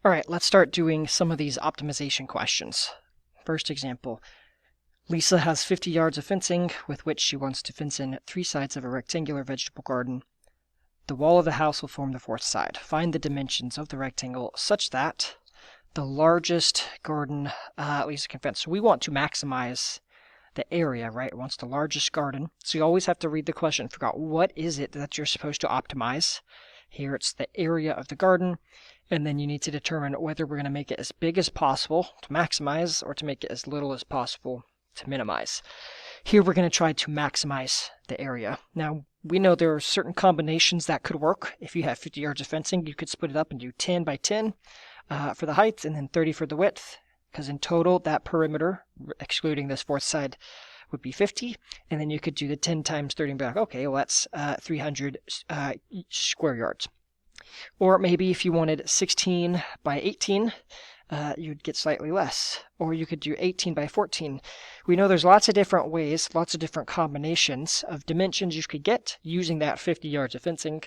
All right, let's start doing some of these optimization questions. First example, Lisa has 50 yards of fencing with which she wants to fence in 3 sides of a rectangular vegetable garden. The wall of the house will form the 4th side. Find the dimensions of the rectangle such that the largest garden Lisa can fence. So we want to maximize the area, right? It wants the largest garden. So you always have to read the question and figure out what is it that you're supposed to optimize. Here it's the area of the garden, and then you need to determine whether we're going to make it as big as possible to maximize or to make it as little as possible to minimize. Here we're going to try to maximize the area. Now, we know there are certain combinations that could work. If you have 50 yards of fencing, you could split it up and do 10 by 10 for the height and then 30 for the width, because in total that perimeter, excluding this 4th side, would be 50, and then you could do the 10 times 30 and be like, okay, well that's 300 square yards. Or maybe if you wanted 16 by 18, you'd get slightly less. Or you could do 18 by 14. We know there's lots of different ways, lots of different combinations of dimensions you could get using that 50 yards of fencing.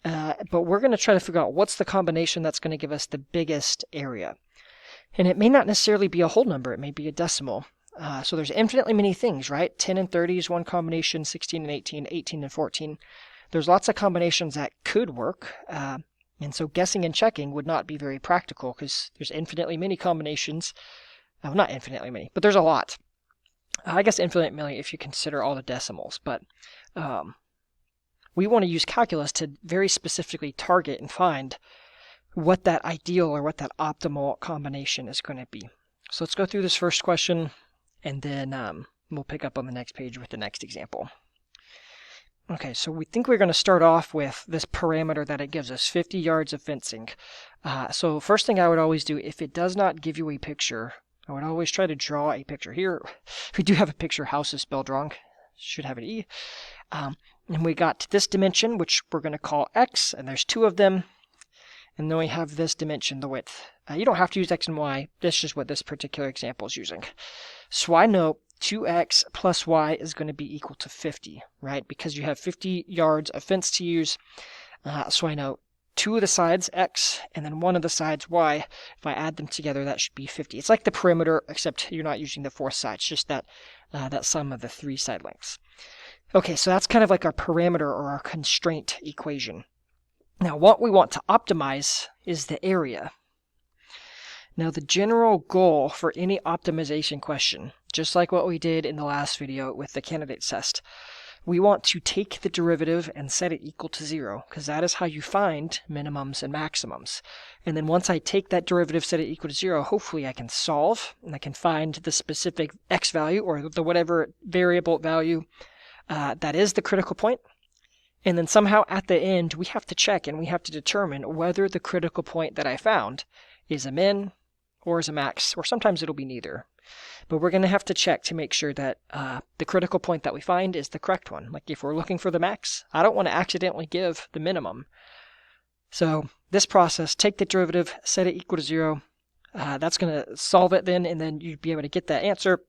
But we're going to try to figure out what's the combination that's going to give us the biggest area. And it may not necessarily be a whole number, it may be a decimal. So there's infinitely many things, right? 10 and 30 is one combination, 16 and 18, 18 and 14. There's lots of combinations that could work, and so guessing and checking would not be very practical because there's infinitely many combinations. Well, not infinitely many, but there's a lot. I guess infinitely many if you consider all the decimals, but we want to use calculus to very specifically target and find what that ideal or what that optimal combination is going to be. So let's go through this first question, and then we'll pick up on the next page with the next example. Okay, so we think we're going to start off with this parameter that it gives us, 50 yards of fencing. So first thing I would always do, if it does not give you a picture, I would always try to draw a picture. Here, we do have a picture, house is spelled wrong. Should have an E. And we got this dimension, which we're going to call X, and there's 2 of them. And then we have this dimension, the width. You don't have to use X and Y. That's just what this particular example is using. So I know 2x plus y is going to be equal to 50, right? Because you have 50 yards of fence to use. So I know 2 of the sides, x, and then 1 of the sides, y. If I add them together, that should be 50. It's like the perimeter, except you're not using the 4th side. It's just that sum of the 3 side lengths. Okay, so that's kind of like our parameter or our constraint equation. Now, what we want to optimize is the area. Now, the general goal for any optimization question, just like what we did in the last video with the candidates test, we want to take the derivative and set it equal to 0, because that is how you find minimums and maximums. And then once I take that derivative, set it equal to 0, hopefully I can solve, and I can find the specific x value, or the whatever variable value that is the critical point. And then somehow at the end, we have to check and we have to determine whether the critical point that I found is a min or is a max, or sometimes it'll be neither. But we're going to have to check to make sure that the critical point that we find is the correct one. Like if we're looking for the max, I don't want to accidentally give the minimum. So this process, take the derivative, set it equal to 0. That's going to solve it then, and then you'd be able to get that answer.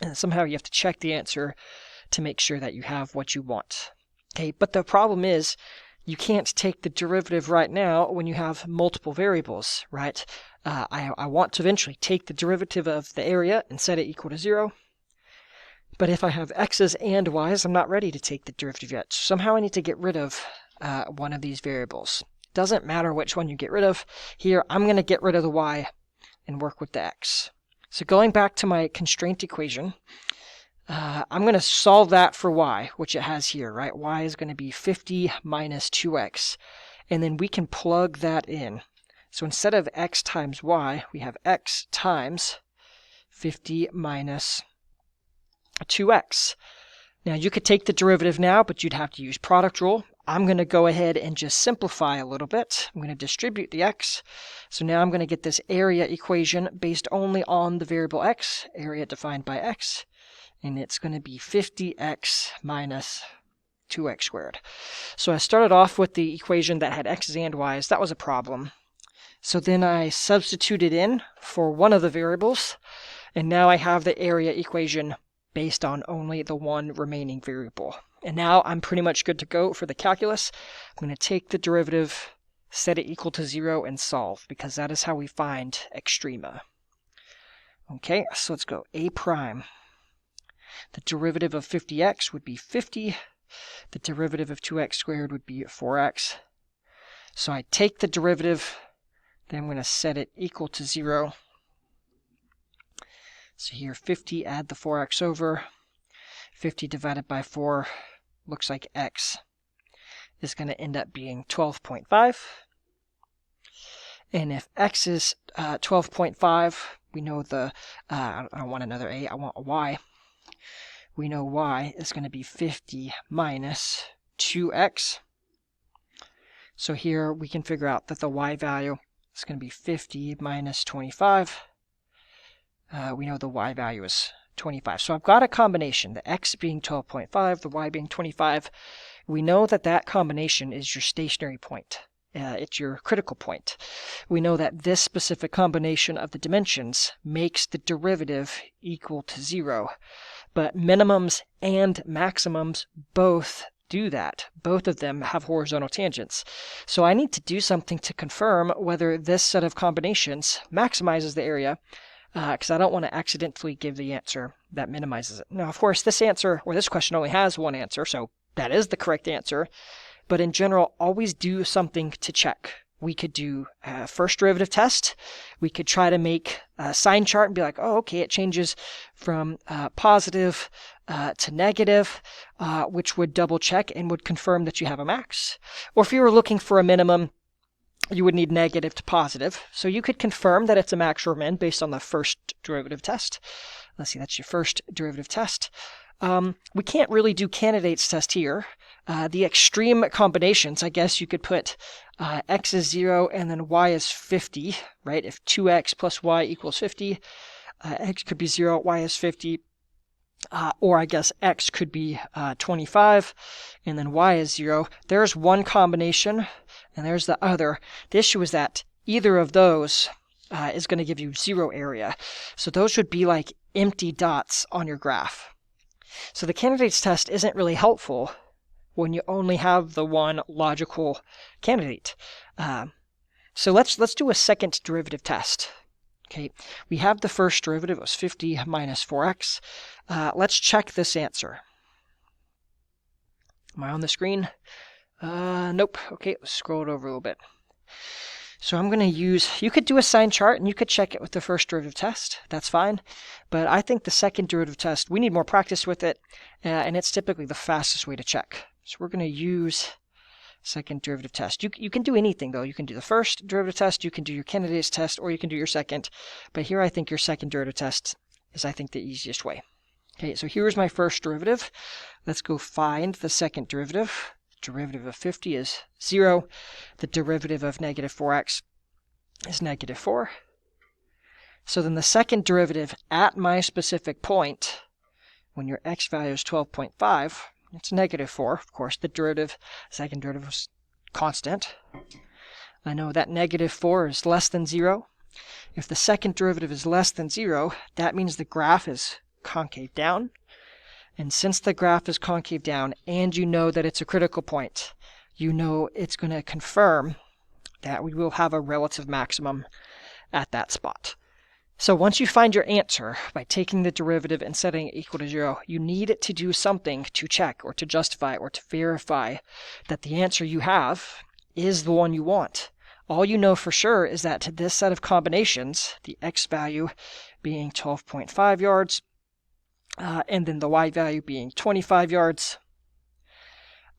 And somehow you have to check the answer to make sure that you have what you want. Okay, but the problem is you can't take the derivative right now when you have multiple variables, right? I want to eventually take the derivative of the area and set it equal to 0. But if I have x's and y's, I'm not ready to take the derivative yet. So somehow I need to get rid of one of these variables. Doesn't matter which one you get rid of. Here, I'm going to get rid of the y and work with the x. So going back to my constraint equation, I'm going to solve that for y, which it has here, right? Y is going to be 50 minus 2x. And then we can plug that in. So instead of x times y, we have x times 50 minus 2x. Now you could take the derivative now, but you'd have to use product rule. I'm going to go ahead and just simplify a little bit. I'm going to distribute the x. So now I'm going to get this area equation based only on the variable x, area defined by x. And it's going to be 50x minus 2x squared. So I started off with the equation that had x's and y's. That was a problem. So then I substituted in for one of the variables, and now I have the area equation based on only the one remaining variable. And now I'm pretty much good to go for the calculus. I'm going to take the derivative, set it equal to 0, and solve, because that is how we find extrema. Okay, so let's go a prime. The derivative of 50x would be 50. The derivative of 2x squared would be 4x. So I take the derivative, then I'm going to set it equal to 0. So here 50, add the 4x over. 50 divided by 4 looks like x is going to end up being 12.5. And if x is 12.5, we know I don't want another a, I want a y. We know y is going to be 50 minus 2x. So here we can figure out that the y value is going to be 50 minus 25. We know the y value is 25. So I've got a combination, the x being 12.5, the y being 25. We know that that combination is your stationary point. It's your critical point. We know that this specific combination of the dimensions makes the derivative equal to 0. But minimums and maximums both do that. Both of them have horizontal tangents. So I need to do something to confirm whether this set of combinations maximizes the area, because I don't want to accidentally give the answer that minimizes it. Now, of course, this answer, or this question only has one answer, so that is the correct answer. But in general, always do something to check. We could do a first derivative test. We could try to make a sign chart and be like, oh, okay, it changes from positive to negative, which would double check and would confirm that you have a max. Or if you were looking for a minimum, you would need negative to positive. So you could confirm that it's a max or min based on the first derivative test. Let's see, that's your first derivative test. We can't really do candidates test here. The extreme combinations, I guess you could put x is 0 and then y is 50, right? If 2x plus y equals 50, x could be 0, y is 50. Or I guess x could be 25 and then y is 0. There's one combination and there's the other. The issue is that either of those is going to give you 0 area. So those would be like empty dots on your graph. So the candidates test isn't really helpful when you only have the one logical candidate. So let's do a second derivative test. Okay, we have the first derivative, it was 50 minus 4x. Let's check this answer. Am I on the screen? Nope. Okay, let's scroll it over a little bit. So I'm going to use, you could do a sign chart and you could check it with the first derivative test. That's fine. But I think the second derivative test, we need more practice with it, and it's typically the fastest way to check. So we're going to use second derivative test. You can do anything, though. You can do the first derivative test, you can do your candidates test, or you can do your second. But here I think your second derivative test is, I think, the easiest way. Okay, so here's my first derivative. Let's go find the second derivative. Derivative of 50 is 0. The derivative of negative 4x is negative 4. So then the second derivative at my specific point, when your x value is 12.5, it's negative 4. Of course, the second derivative is constant. I know that negative 4 is less than 0. If the second derivative is less than 0, that means the graph is concave down. And since the graph is concave down and you know that it's a critical point, you know it's going to confirm that we will have a relative maximum at that spot. So once you find your answer by taking the derivative and setting it equal to 0, you need to do something to check or to justify or to verify that the answer you have is the one you want. All you know for sure is that this set of combinations, the x value being 12.5 yards, and then the y value being 25 yards,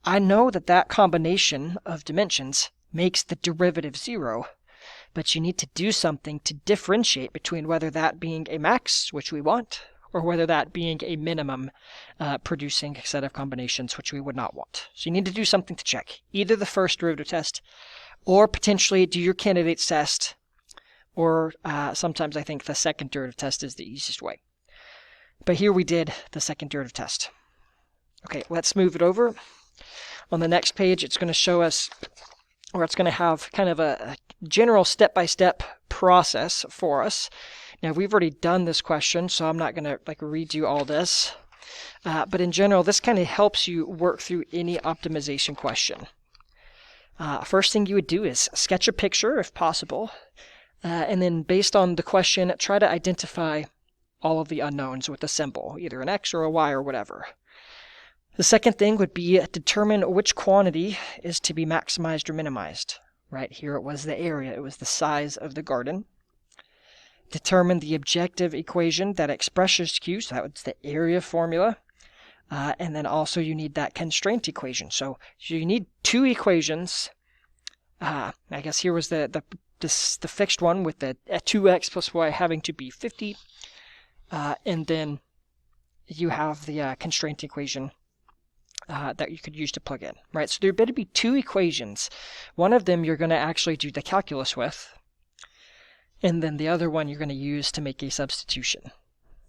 I know that that combination of dimensions makes the derivative 0, but you need to do something to differentiate between whether that being a max, which we want, or whether that being a minimum producing set of combinations, which we would not want. So you need to do something to check, either the first derivative test, or potentially do your candidates test, or sometimes I think the second derivative test is the easiest way. But here we did the second derivative test. Okay, let's move it over. On the next page, it's going to show us, or it's going to have kind of a general step-by-step process for us. Now, we've already done this question, so I'm not going to redo all this. But in general, this kind of helps you work through any optimization question. First thing you would do is sketch a picture if possible, and then based on the question, try to identify all of the unknowns with a symbol, either an X or a Y or whatever. The second thing would be determine which quantity is to be maximized or minimized. Right here it was the area, it was the size of the garden. Determine the objective equation that expresses Q, so that was the area formula. And then also you need that constraint equation. So you need two equations. I guess here was the fixed one with the 2x plus y having to be 50. And then you have the constraint equation that you could use to plug in, right? So there better be two equations. One of them you're going to actually do the calculus with, and then the other one you're going to use to make a substitution.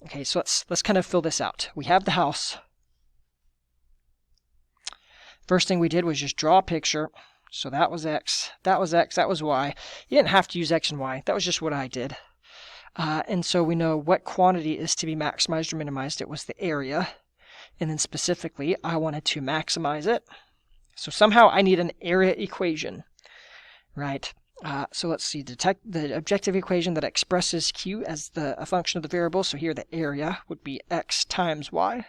Okay, so let's kind of fill this out. We have the house. First thing we did was just draw a picture. So that was X, that was X, that was Y. You didn't have to use X and Y. That was just what I did. And so we know what quantity is to be maximized or minimized. It was the area. And then specifically, I wanted to maximize it. So somehow I need an area equation, right? So let's see, detect the objective equation that expresses Q as a function of the variable. So here the area would be X times Y.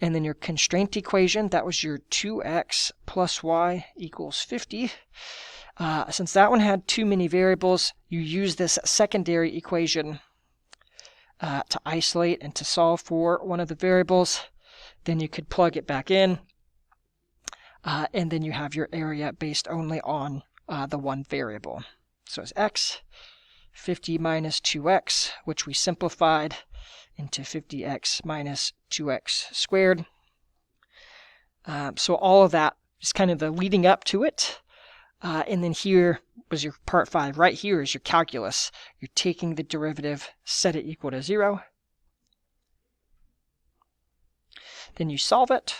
And then your constraint equation, that was your 2x plus y equals 50. Since that one had too many variables, you use this secondary equation to isolate and to solve for one of the variables. Then you could plug it back in, and then you have your area based only on the one variable. So it's x, 50 minus 2x, which we simplified into 50x minus 2x squared. So all of that is kind of the leading up to it. And then here was your part 5. Right here is your calculus. You're taking the derivative, set it equal to 0. Then you solve it.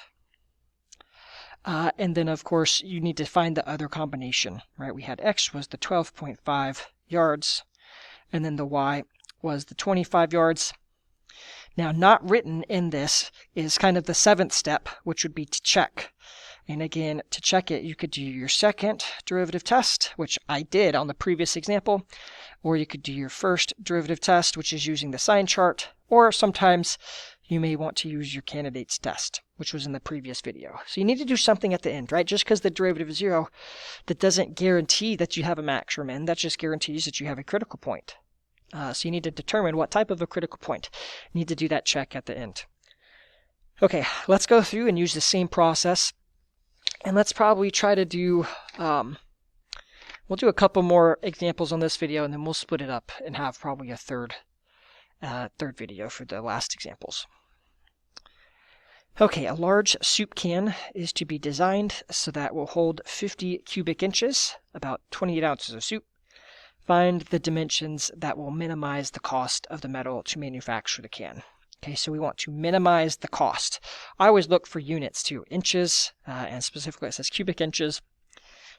And then, of course, you need to find the other combination, right? We had x was the 12.5 yards, and then the y was the 25 yards. Now, not written in this is kind of the 7th step, which would be to check. And again, to check it, you could do your second derivative test, which I did on the previous example, or you could do your first derivative test, which is using the sign chart, or sometimes you may want to use your candidate's test, which was in the previous video. So you need to do something at the end, right? Just because the derivative is 0, that doesn't guarantee that you have a max or min. That just guarantees that you have a critical point. So you need to determine what type of a critical point. You need to do that check at the end. Okay, let's go through and use the same process. And let's probably try to do, we'll do a couple more examples on this video, and then we'll split it up and have probably a third video for the last examples. Okay, a large soup can is to be designed so that it will hold 50 cubic inches, about 28 ounces of soup. Find the dimensions that will minimize the cost of the metal to manufacture the can. Okay, so we want to minimize the cost. I always look for units too, inches, and specifically it says cubic inches.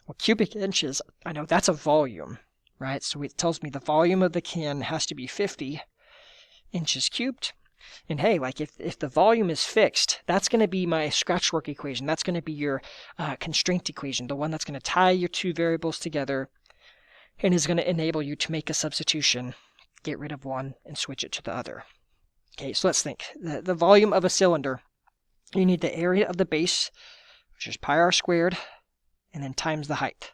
Well, cubic inches, I know that's a volume, right? So it tells me the volume of the can has to be 50 inches cubed. And hey, like if the volume is fixed, that's going to be my scratchwork equation. That's going to be your constraint equation, the one that's going to tie your two variables together and is going to enable you to make a substitution, get rid of one, and switch it to the other. Okay, so let's think. The volume of a cylinder, you need the area of the base, which is pi r squared, and then times the height.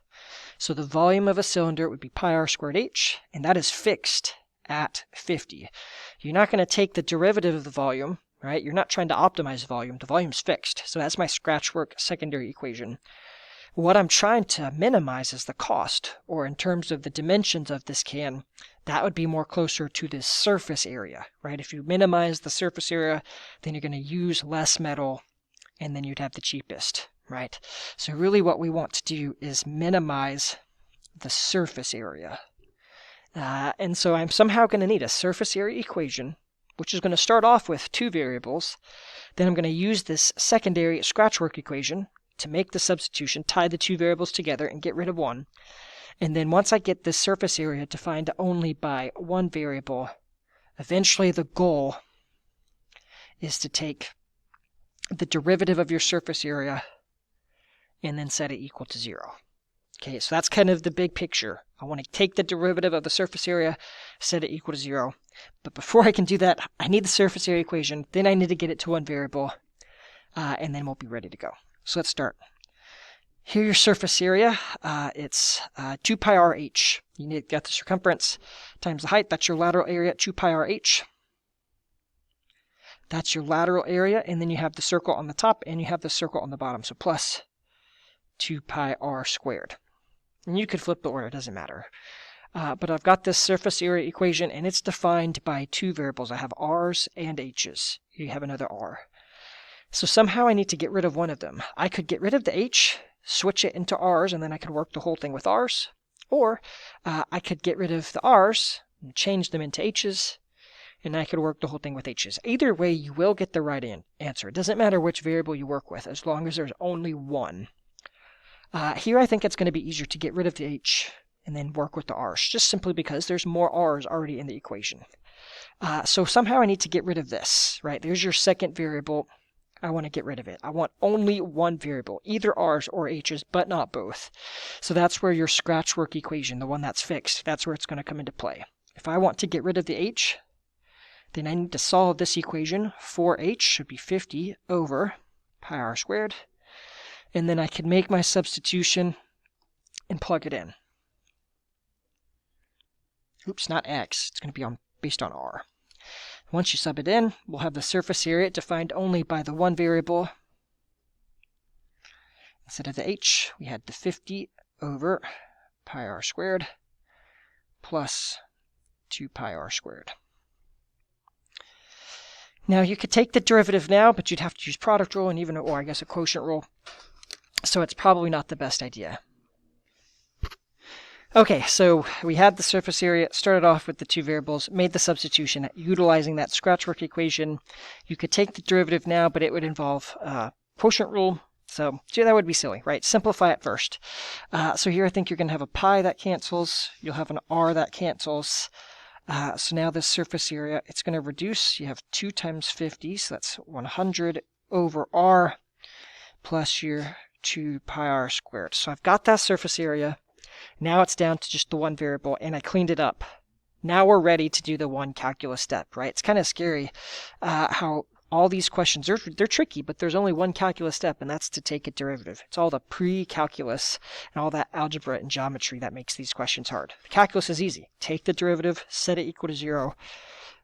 So the volume of a cylinder would be pi r squared h, and that is fixed at 50. You're not going to take the derivative of the volume, right? You're not trying to optimize volume. The volume's fixed. So that's my scratchwork secondary equation. What I'm trying to minimize is the cost, or in terms of the dimensions of this can, that would be more closer to this surface area, right? If you minimize the surface area, then you're going to use less metal, and then you'd have the cheapest, right? So really what we want to do is minimize the surface area. And so I'm somehow going to need a surface area equation, which is going to start off with two variables. Then I'm going to use this secondary scratchwork equation to make the substitution, tie the two variables together and get rid of one. And then once I get this surface area defined only by one variable, eventually the goal is to take the derivative of your surface area and then set it equal to 0. Okay, so that's kind of the big picture. I want to take the derivative of the surface area, set it equal to 0. But before I can do that, I need the surface area equation. Then I need to get it to one variable, and then we'll be ready to go. So let's start. Here's your surface area. It's 2 pi r h. You got the circumference times the height. That's your lateral area, 2 pi r h. That's your lateral area, and then you have the circle on the top, and you have the circle on the bottom. So plus 2 pi r squared. And you could flip the order, it doesn't matter. But I've got this surface area equation, and it's defined by two variables. I have r's and h's. You have another r. So somehow I need to get rid of one of them. I could get rid of the h, switch it into r's, and then I could work the whole thing with r's. Or I could get rid of the r's, and change them into h's, and I could work the whole thing with h's. Either way, you will get the right answer. It doesn't matter which variable you work with, as long as there's only one. Here I think it's going to be easier to get rid of the h and then work with the r's, just simply because there's more r's already in the equation. So somehow I need to get rid of this, right? There's your second variable. I want to get rid of it. I want only one variable, either r's or h's, but not both. So that's where your scratch work equation, the one that's fixed, that's where it's going to come into play. If I want to get rid of the h, then I need to solve this equation. 4h should be 50 over pi r squared. And then I can make my substitution and plug it in. Oops, not x. It's going to be based on r. Once you sub it in, we'll have the surface area defined only by the one variable. Instead of the h, we had the 50 over pi r squared plus 2 pi r squared. Now you could take the derivative now, but you'd have to use product rule and even, or I guess a quotient rule. So it's probably not the best idea. Okay, so we had the surface area, started off with the two variables, made the substitution utilizing that scratch work equation. You could take the derivative now, but it would involve quotient rule. So that would be silly, right? Simplify it first. So here I think you're going to have a pi that cancels. You'll have an r that cancels. So now this surface area, it's going to reduce. You have 2 times 50, so that's 100 over r plus your 2 pi r squared. So I've got that surface area. Now it's down to just the one variable, and I cleaned it up. Now we're ready to do the one calculus step, right? It's kind of scary how all these questions, they're tricky, but there's only one calculus step, and that's to take a derivative. It's all the pre-calculus and all that algebra and geometry that makes these questions hard. The calculus is easy. Take the derivative, set it equal to 0.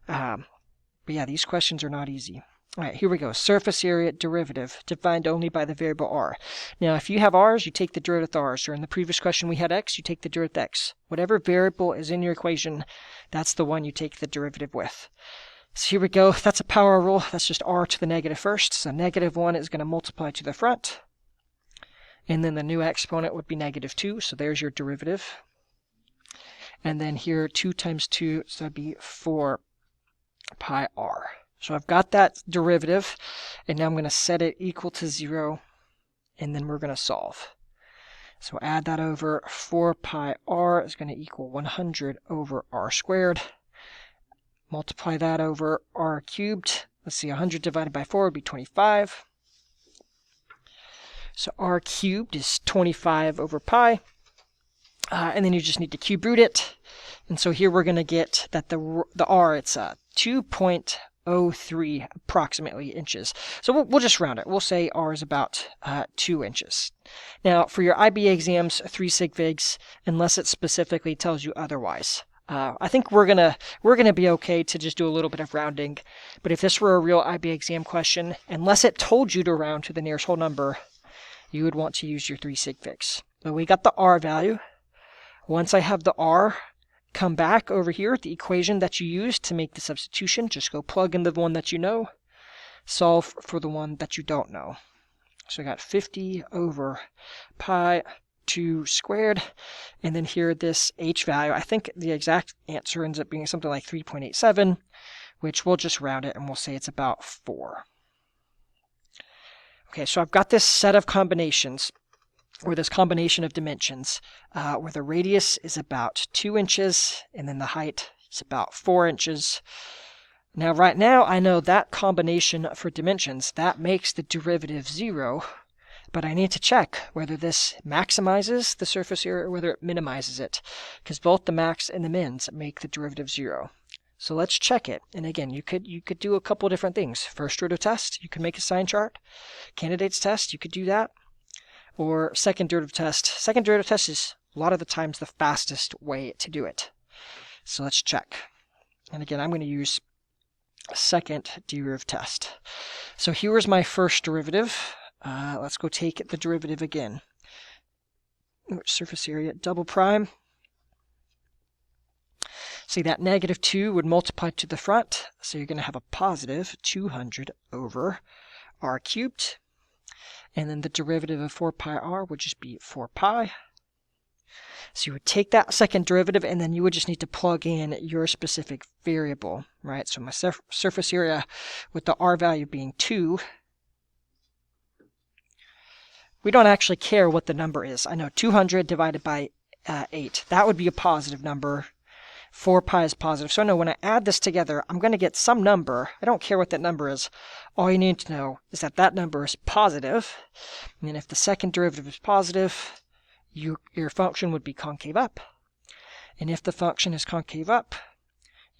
But yeah, these questions are not easy. All right, here we go. Surface area derivative defined only by the variable r. Now, if you have r's, you take the derivative of r's. Or in the previous question we had x, you take the derivative of x. Whatever variable is in your equation, that's the one you take the derivative with. So here we go. That's a power rule. That's just r to the negative first. So -1 is going to multiply to the front. And then the new exponent would be -2. So there's your derivative. And then here, 2 times 2, so that'd be 4 pi r. So I've got that derivative, and now I'm going to set it equal to 0, and then we're going to solve. So add that over. 4 pi r is going to equal 100 over r squared. Multiply that over r cubed. Let's see, 100 divided by 4 would be 25. So r cubed is 25 over pi. And then you just need to cube root it. And so here we're going to get that the r, it's 2.03 approximately inches. So we'll just round it. We'll say r is about 2 inches. Now, for your IBA exams, 3 sig figs, unless it specifically tells you otherwise. I think we're gonna be okay to just do a little bit of rounding. But if this were a real IBA exam question, unless it told you to round to the nearest whole number, you would want to use your 3 sig figs. But we got the r value. Once I have the r, come back over here at the equation that you used to make the substitution. Just go plug in the one that you know. Solve for the one that you don't know. So I got 50 over pi 2 squared. And then here this h value, I think the exact answer ends up being something like 3.87, which we'll just round it and we'll say it's about 4. Okay, so I've got this set of combinations, or this combination of dimensions, where the radius is about 2 inches, and then the height is about 4 inches. Now, right now, I know that combination for dimensions, that makes the derivative 0, But I need to check whether this maximizes the surface area or whether it minimizes it, because both the max and the mins make the derivative 0. So let's check it. And again, you could do a couple different things. First derivative test, you could make a sign chart. Candidates test, you could do that. Or second derivative test. Second derivative test is a lot of the times the fastest way to do it. So let's check. And again, I'm going to use a second derivative test. So here's my first derivative. Let's go take the derivative again. Surface area double prime. See, that -2 would multiply to the front, so you're going to have a positive 200 over r cubed. And then the derivative of 4 pi r would just be 4 pi. So you would take that second derivative, and then you would just need to plug in your specific variable, right? So my surface area with the r value being 2, we don't actually care what the number is. I know 200 divided by 8, that would be a positive number. 4 pi is positive. So I know when I add this together, I'm going to get some number. I don't care what that number is. All you need to know is that that number is positive. And if the second derivative is positive, your function would be concave up. And if the function is concave up,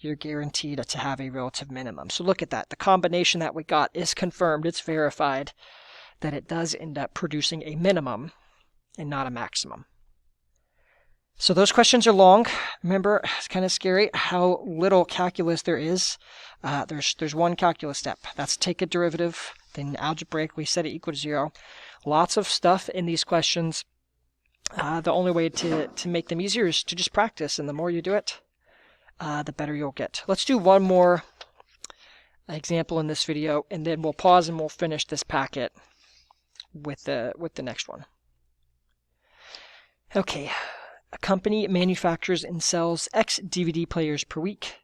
you're guaranteed to have a relative minimum. So look at that. The combination that we got is confirmed. It's verified that it does end up producing a minimum and not a maximum. So those questions are long. Remember, it's kind of scary how little calculus there is. There's one calculus step. That's take a derivative, then algebraically set it equal to 0. Lots of stuff in these questions. The only way to make them easier is to just practice, and the more you do it, the better you'll get. Let's do one more example in this video, and then we'll pause and we'll finish this packet with the next one. Okay. A company manufactures and sells X DVD players per week.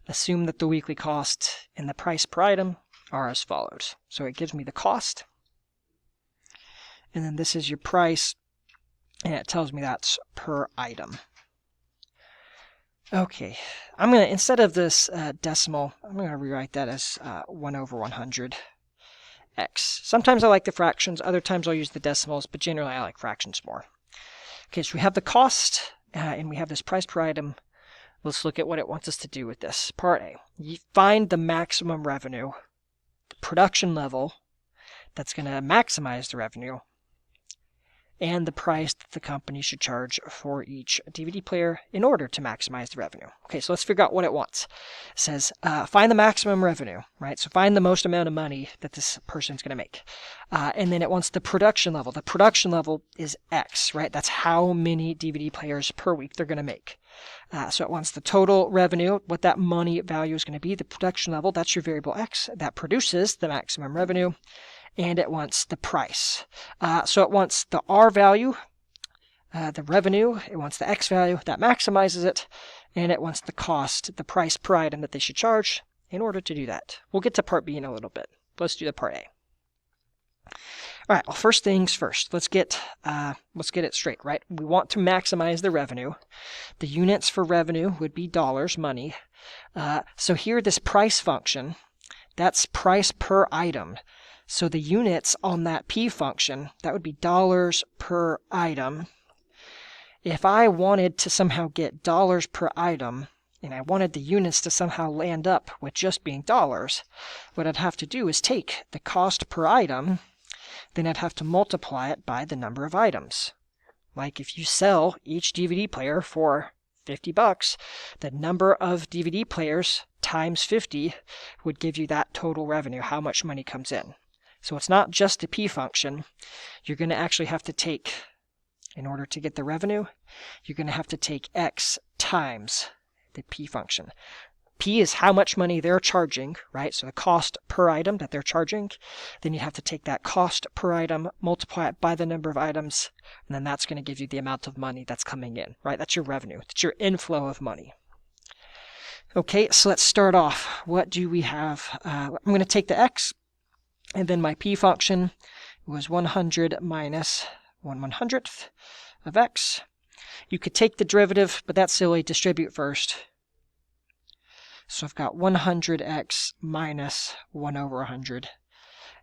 Assume that the weekly cost and the price per item are as follows. So it gives me the cost, and then this is your price, and it tells me that's per item. Okay, I'm going to, instead of this decimal, I'm going to rewrite that as 1 over 100 x. Sometimes I like the fractions, other times I'll use the decimals, but generally I like fractions more. Okay, so we have the cost, and we have this price per item. Let's look at what it wants us to do with this. Part A, you find the maximum revenue, the production level that's going to maximize the revenue, and the price that the company should charge for each DVD player in order to maximize the revenue. Okay, so let's figure out what it wants. It says, find the maximum revenue, right? So find the most amount of money that this person's going to make. And then it wants the production level. The production level is X, right? That's how many DVD players per week they're going to make. So it wants the total revenue, what that money value is going to be. The production level, that's your variable X. That produces the maximum revenue. And it wants the price. So it wants the R value, the revenue, it wants the X value, that maximizes it, and it wants the cost, the price per item that they should charge in order to do that. We'll get to part B in a little bit. Let's do the part A. All right, well, first things first, let's get it straight, right? We want to maximize the revenue. The units for revenue would be dollars, money. So here, this price function, that's price per item. So the units on that P function, that would be dollars per item. If I wanted to somehow get dollars per item, and I wanted the units to somehow land up with just being dollars, what I'd have to do is take the cost per item, then I'd have to multiply it by the number of items. Like if you sell each DVD player for $50, the number of DVD players times 50 would give you that total revenue, how much money comes in. So it's not just a P function. You're going to actually have to take, in order to get the revenue, you're going to have to take X times the P function. P is how much money they're charging, right? So the cost per item that they're charging. Then you have to take that cost per item, multiply it by the number of items, and then that's going to give you the amount of money that's coming in, right? That's your revenue. That's your inflow of money. Okay, so let's start off. What do we have? I'm going to take the X, and then my P function was 100 minus 1/100th of X. You could take the derivative, but that's silly. Distribute first. So I've got 100x minus 1 over 100.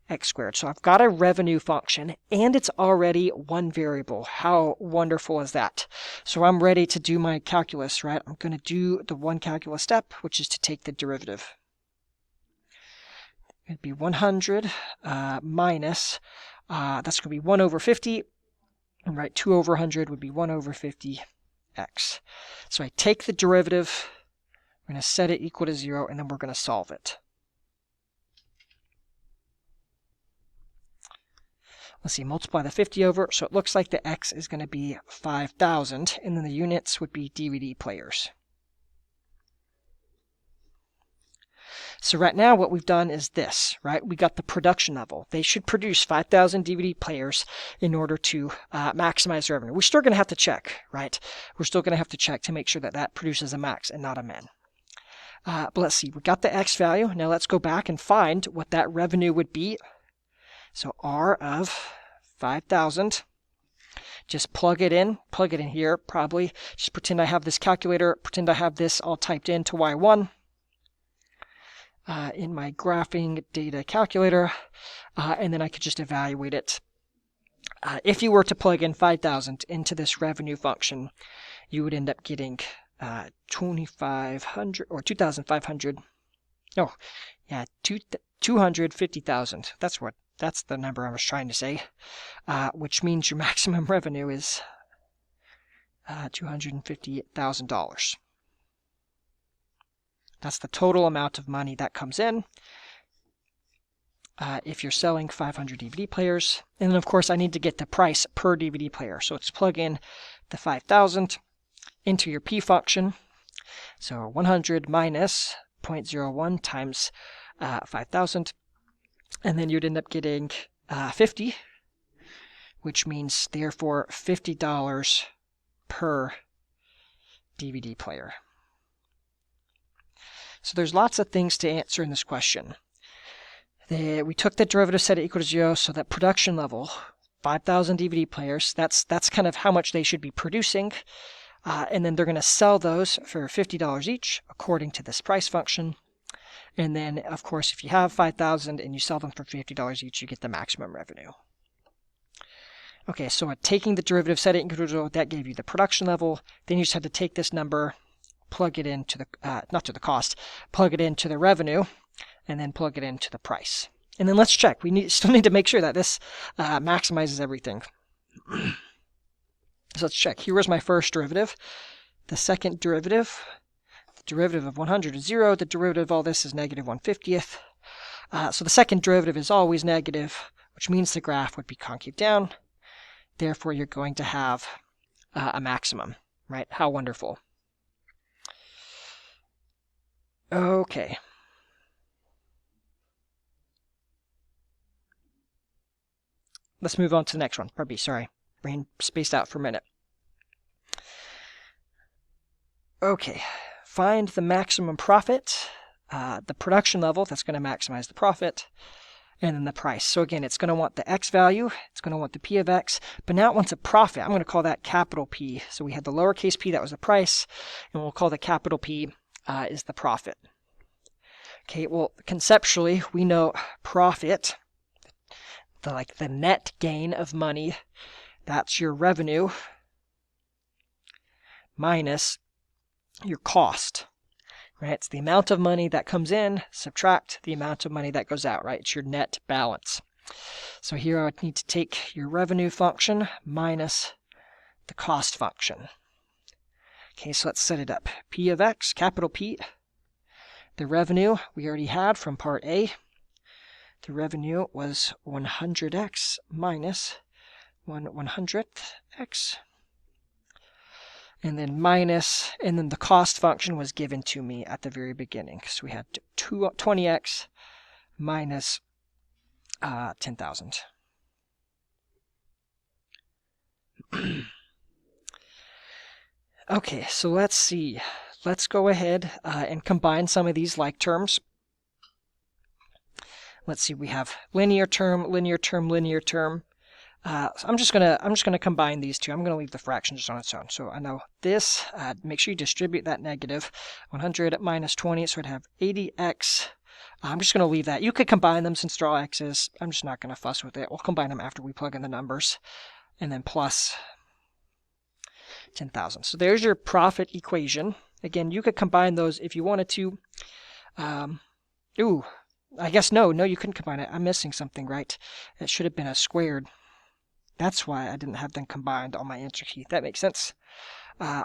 x squared. So I've got a revenue function, and it's already one variable. How wonderful is that? So I'm ready to do my calculus, right? I'm going to do the one calculus step, which is to take the derivative. It'd be 100 minus, that's going to be 1 over 50, and right, 2 over 100 would be 1 over 50x. So I take the derivative, we're going to set it equal to 0, and then we're going to solve it. Let's see, multiply the 50 over, so it looks like the x is going to be 5,000, and then the units would be DVD players. So right now what we've done is this, right? We got the production level. They should produce 5,000 DVD players in order to maximize revenue. We're still going to have to check, right? We're still going to have to check to make sure that that produces a max and not a min. But let's see, we got the x value. Now let's go back and find what that revenue would be. So R of 5,000, just plug it in here, probably. Just pretend I have this calculator, pretend I have this all typed into Y1 in my graphing data calculator, and then I could just evaluate it. If you were to plug in 5,000 into this revenue function, you would end up getting 2,500 or 2,500. Oh, yeah, 250,000. That's the number I was trying to say, which means your maximum revenue is $250,000. That's the total amount of money that comes in if you're selling 500 DVD players. And then, of course, I need to get the price per DVD player. So let's plug in the 5,000 into your P function. So 100 minus 0.01 times 5,000. And then you'd end up getting 50, which means, therefore, $50 per DVD player. So there's lots of things to answer in this question. We took the derivative, set it equal to 0, so that production level, 5,000 DVD players, that's kind of how much they should be producing. And then they're going to sell those for $50 each, according to this price function. And then, of course, if you have 5,000 and you sell them for $50 each, you get the maximum revenue. Okay, so taking the derivative, set it equal to 0, that gave you the production level. Then you just had to take this number, plug it into the, not to the cost, plug it into the revenue, and then plug it into the price. And then let's check. We still need to make sure that this maximizes everything. So let's check. Here was my first derivative. The second derivative, the derivative of 100 is 0. The derivative of all this is negative 1/50th. So the second derivative is always negative, which means the graph would be concave down. Therefore, you're going to have a maximum, right? How wonderful. Okay. Let's move on to the next one. Pardon me, sorry. Brain spaced out for a minute. Okay. Find the maximum profit, the production level, that's going to maximize the profit, and then the price. So again, it's going to want the x value, it's going to want the p of x, but now it wants a profit. I'm going to call that capital P. So we had the lowercase p, that was the price, and we'll call the capital P is the profit. Okay, well, conceptually, we know profit, the net gain of money, that's your revenue minus your cost, right? It's the amount of money that comes in, subtract the amount of money that goes out, right? It's your net balance. So here I would need to take your revenue function minus the cost function. Okay, so let's set it up. P of x, capital P. The revenue we already had from part A. The revenue was 100x minus 1/100th x. And then minus, and then the cost function was given to me at the very beginning. So we had 20x minus 10,000. Okay, so let's see. Let's go ahead and combine some of these like terms. Let's see, we have linear term, linear term, linear term. So I'm just gonna combine these two. I'm gonna leave the fraction just on its own. So I know this. Make sure you distribute that negative. 100 minus 20, so I'd have 80x I'm just going to leave that. You could combine them since they're all x's. I'm just not going to fuss with it. We'll combine them after we plug in the numbers. And then plus 10,000. So there's your profit equation. Again, you could combine those if you wanted to. I guess no, you couldn't combine it. I'm missing something, right? It should have been a squared. That's why I didn't have them combined on my answer key. That makes sense.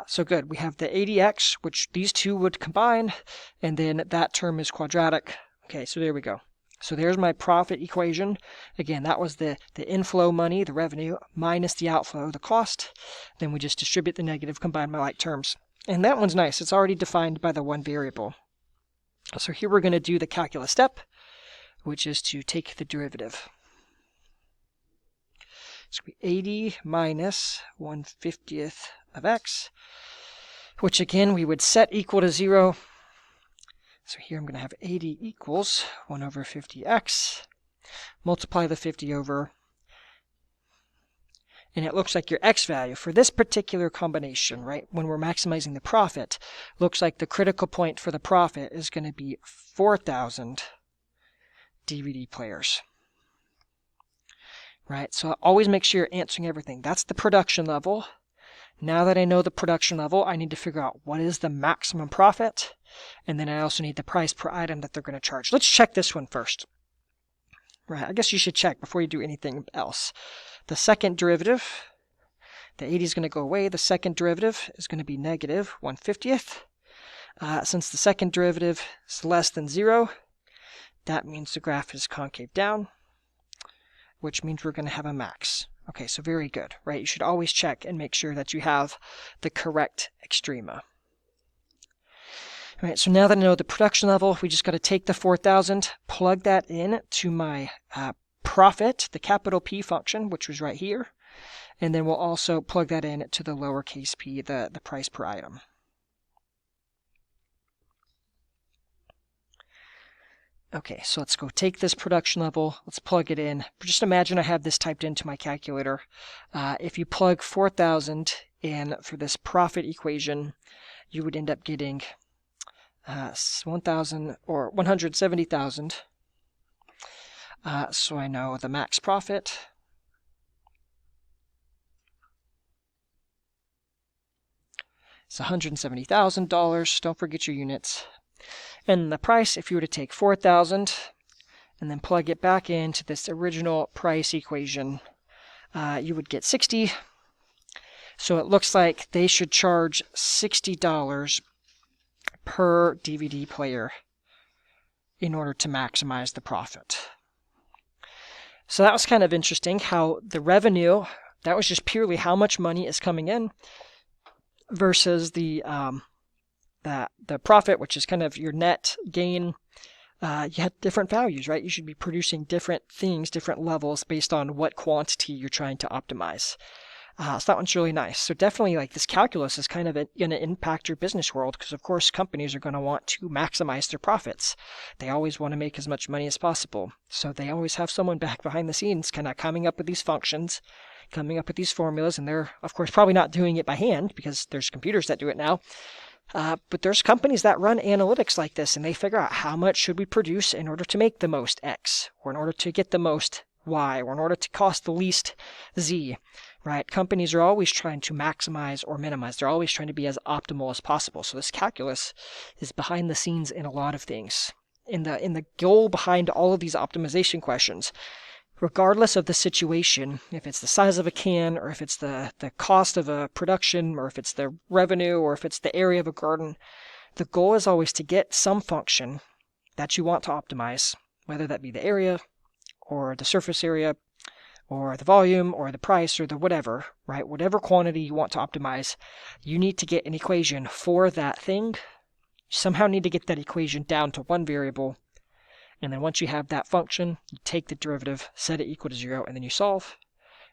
So good. We have the 80x, which these two would combine, and then that term is quadratic. Okay, so there we go. So there's my profit equation. Again, that was the inflow money, the revenue, minus the outflow, the cost. Then we just distribute the negative, combine my like terms. And that one's nice. It's already defined by the one variable. So here we're going to do the calculus step, which is to take the derivative. It's going to be 80 minus 1/50th of x, which again we would set equal to 0. So here I'm going to have 80 equals 1 over 50x. Multiply the 50 over. And it looks like your x value for this particular combination, right, when we're maximizing the profit, looks like the critical point for the profit is going to be 4,000 DVD players. Right, so always make sure you're answering everything. That's the production level. Now that I know the production level, I need to figure out what is the maximum profit, and then I also need the price per item that they're going to charge. Let's check this one first. Right, I guess you should check before you do anything else. The second derivative, the 80 is going to go away. The second derivative is going to be negative 1/50th. Since the second derivative is less than 0, that means the graph is concave down, which means we're going to have a max. Okay, so very good, right? You should always check and make sure that you have the correct extrema. All right, so now that I know the production level, we just got to take the 4,000, plug that in to my profit, the capital P function, which was right here, and then we'll also plug that in to the lowercase p, the price per item. Okay, so let's go take this production level, let's plug it in. Just imagine I have this typed into my calculator. If you plug 4,000 in for this profit equation, you would end up getting 1,000 or 170,000. So I know the max profit is $170,000. Don't forget your units. And the price, if you were to take 4,000 and then plug it back into this original price equation, you would get 60. So it looks like they should charge $60 per DVD player in order to maximize the profit. So that was kind of interesting how the revenue, that was just purely how much money is coming in versus the profit, which is kind of your net gain. You have different values, right? You should be producing different things, different levels based on what quantity you're trying to optimize. So that one's really nice. So definitely like this calculus is kind of going to impact your business world because of course companies are going to want to maximize their profits. They always want to make as much money as possible. So they always have someone back behind the scenes kind of coming up with these functions, coming up with these formulas, and they're of course probably not doing it by hand because there's computers that do it now. But there's companies that run analytics like this and they figure out how much should we produce in order to make the most X or in order to get the most Y or in order to cost the least Z. Right? Companies are always trying to maximize or minimize. They're always trying to be as optimal as possible. So this calculus is behind the scenes in a lot of things. In the goal behind all of these optimization questions, regardless of the situation, if it's the size of a can or if it's the cost of a production or if it's the revenue or if it's the area of a garden, the goal is always to get some function that you want to optimize, whether that be the area or the surface area, or the volume, or the price, or the whatever, right? Whatever quantity you want to optimize, you need to get an equation for that thing. You somehow need to get that equation down to one variable, and then once you have that function, you take the derivative, set it equal to 0, and then you solve,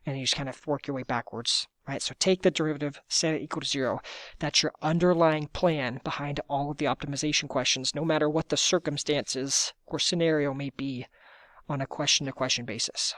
and you just kind of work your way backwards, right? So take the derivative, set it equal to 0. That's your underlying plan behind all of the optimization questions, no matter what the circumstances or scenario may be on a question-to-question basis.